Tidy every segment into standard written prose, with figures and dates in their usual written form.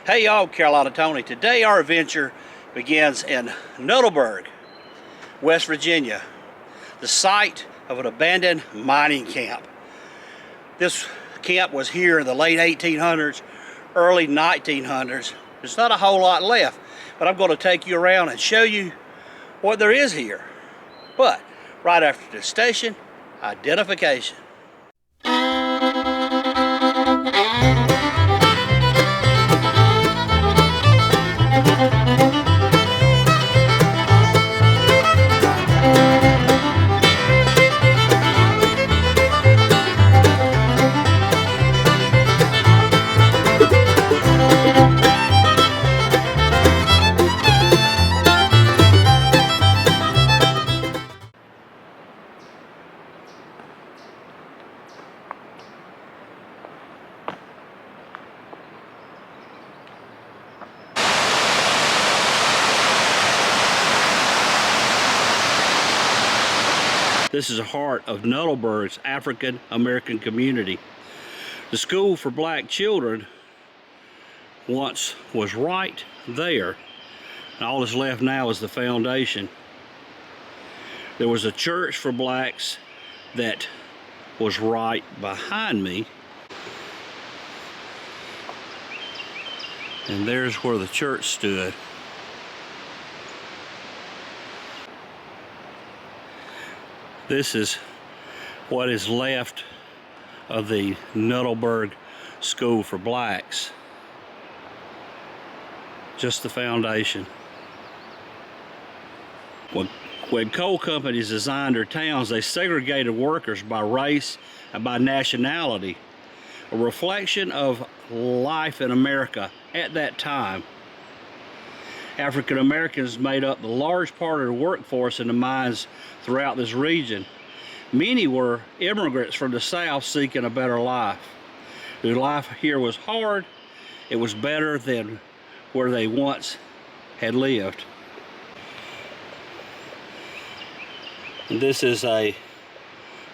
Hey y'all, Carolina Tony. Today our adventure begins in Nuttallburg, West Virginia, the site of an abandoned mining camp. This camp was here in the late 1800s, early 1900s. There's not a whole lot left, but I'm going to take you around and show you what there is here. But right after the station identification. This is the heart of Nuttallburg's African American community. The school for black children once was right there, and all that's left now is the foundation. There was a church for blacks that was right behind me, and there's where the church stood. This is what is left of the Nuttallburg School for Blacks. Just the foundation. When coal companies designed their towns, they segregated workers by race and by nationality, a reflection of life in America at that time. African Americans made up the large part of the workforce in the mines throughout this region. Many were immigrants from the South seeking a better life. Their life here was hard. It was better than where they once had lived. And this is a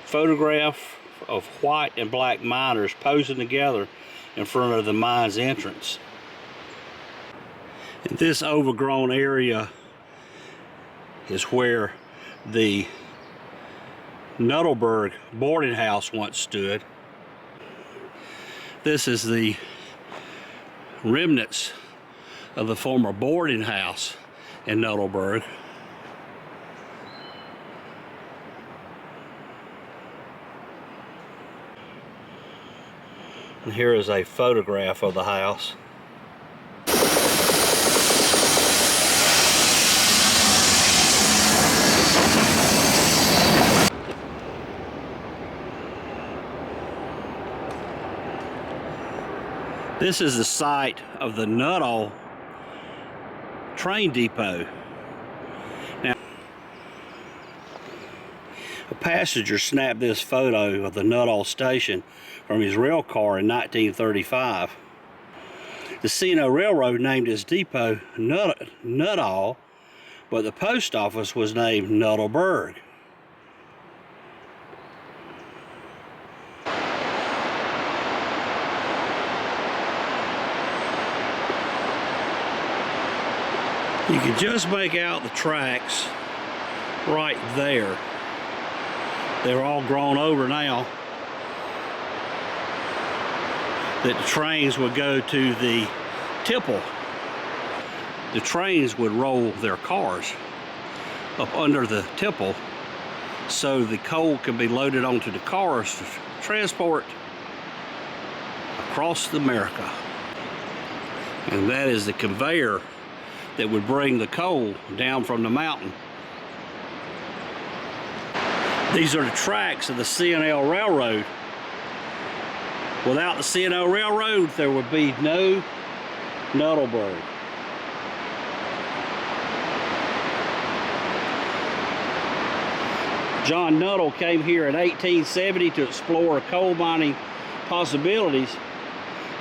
photograph of white and black miners posing together in front of the mine's entrance. In this overgrown area is where the Nuttallburg boarding house once stood. This is the remnants of the former boarding house in Nuttallburg. And here is a photograph of the house. This is the site of the Nuttall train depot. Now, a passenger snapped this photo of the Nuttall station from his rail car in 1935. The C&O Railroad named its depot Nuttall, but the post office was named Nuttallburg. You can just make out the tracks right there. They're all grown over now. That the trains would go to the tipple. The trains would roll their cars up under the tipple so the coal can be loaded onto the cars to transport across America. And that is the conveyor that would bring the coal down from the mountain. These are the tracks of the C&L Railroad. Without the C&L Railroad, there would be no Nuttallburg. John Nuttall came here in 1870 to explore coal mining possibilities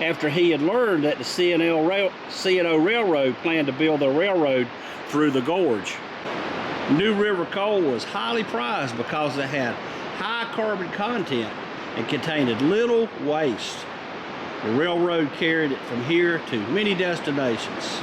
after he had learned that the C&O Railroad planned to build a railroad through the gorge. New River coal was highly prized because it had high carbon content and contained little waste. The railroad carried it from here to many destinations.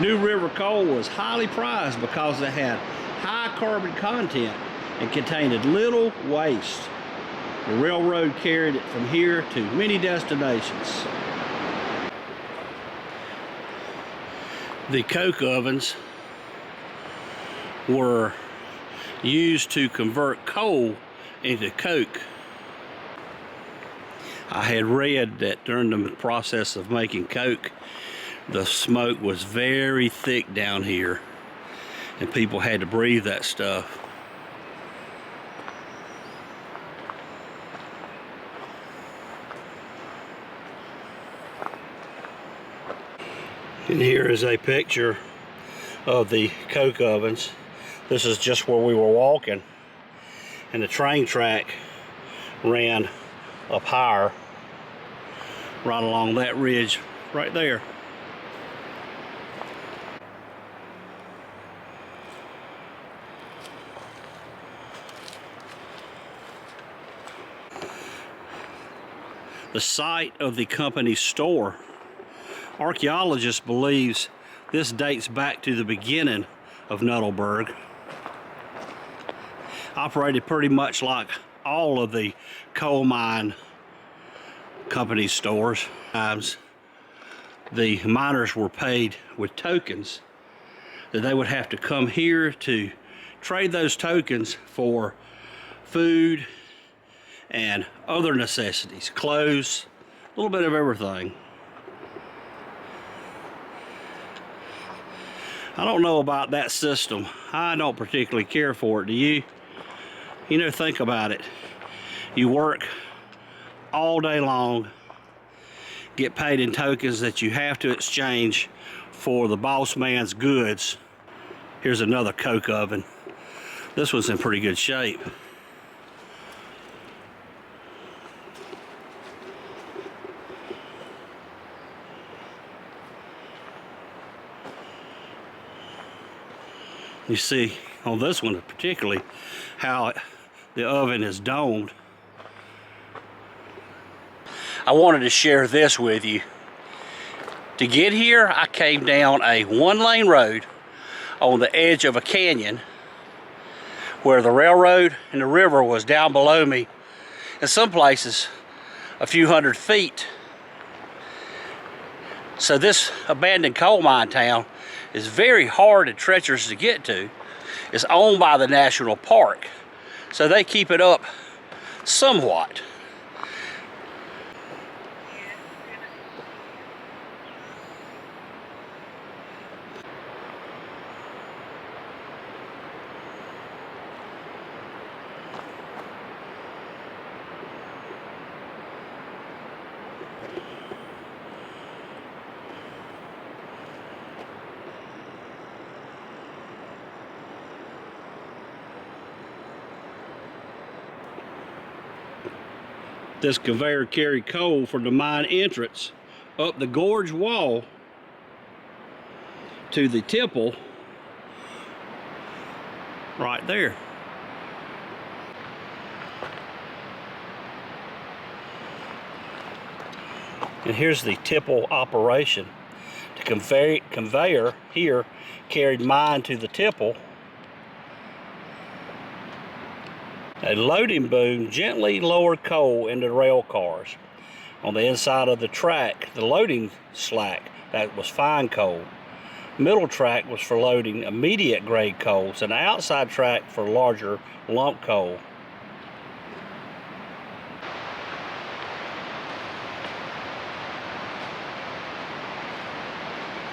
New River coal was highly prized because it had high carbon content and contained little waste. The railroad carried it from here to many destinations. The coke ovens were used to convert coal into coke. I had read that during the process of making coke, the smoke was very thick down here and people had to breathe that stuff. And here is a picture of the coke ovens. This is just where we were walking, and the train track ran up higher right along that ridge right there. The site of the company's store. Archaeologists believe this dates back to the beginning of Nuttallburg. Operated pretty much like all of the coal mine company stores. Times the miners were paid with tokens that they would have to come here to trade those tokens for food and other necessities, clothes, a little bit of everything. I don't know about that system. I don't particularly care for it. Do you? You know, think about it. You work all day long, get paid in tokens that you have to exchange for the boss man's goods. Here's another coke oven. This one's in pretty good shape. You see on this one particularly how the oven is domed. I wanted to share this with you. To get here, I came down a one-lane road on the edge of a canyon where the railroad and the river was down below me, in some places a few hundred feet. So this abandoned coal mine town is very hard and treacherous to get to. It's owned by the national park, so they keep it up somewhat. This conveyor carried coal from the mine entrance up the gorge wall to the tipple right there. And here's the tipple operation. The conveyor here carried mine to the tipple. A loading boom gently lowered coal into rail cars. On the inside of the track, the loading slack, that was fine coal. Middle track was for loading immediate grade coals, and the outside track for larger lump coal.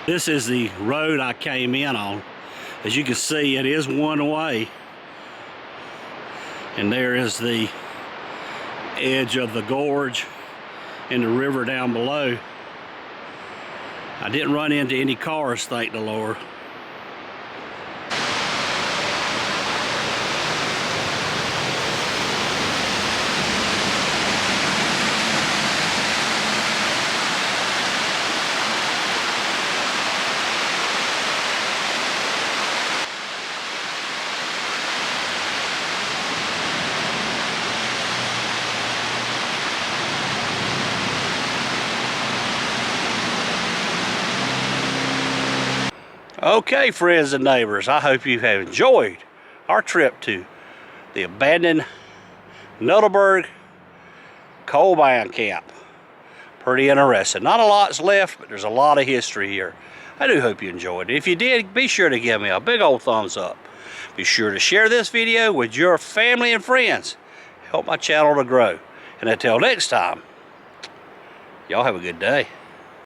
This is the road I came in on. As you can see, it is one way. And there is the edge of the gorge and the river down below. I didn't run into any cars, thank the Lord. Okay, friends and neighbors, I hope you have enjoyed our trip to the abandoned Nuttallburg coal mine camp. Pretty interesting. Not a lot's left, but there's a lot of history here. I do hope you enjoyed it. If you did, be sure to give me a big old thumbs up. Be sure to share this video with your family and friends. Help my channel to grow. And until next time, y'all have a good day.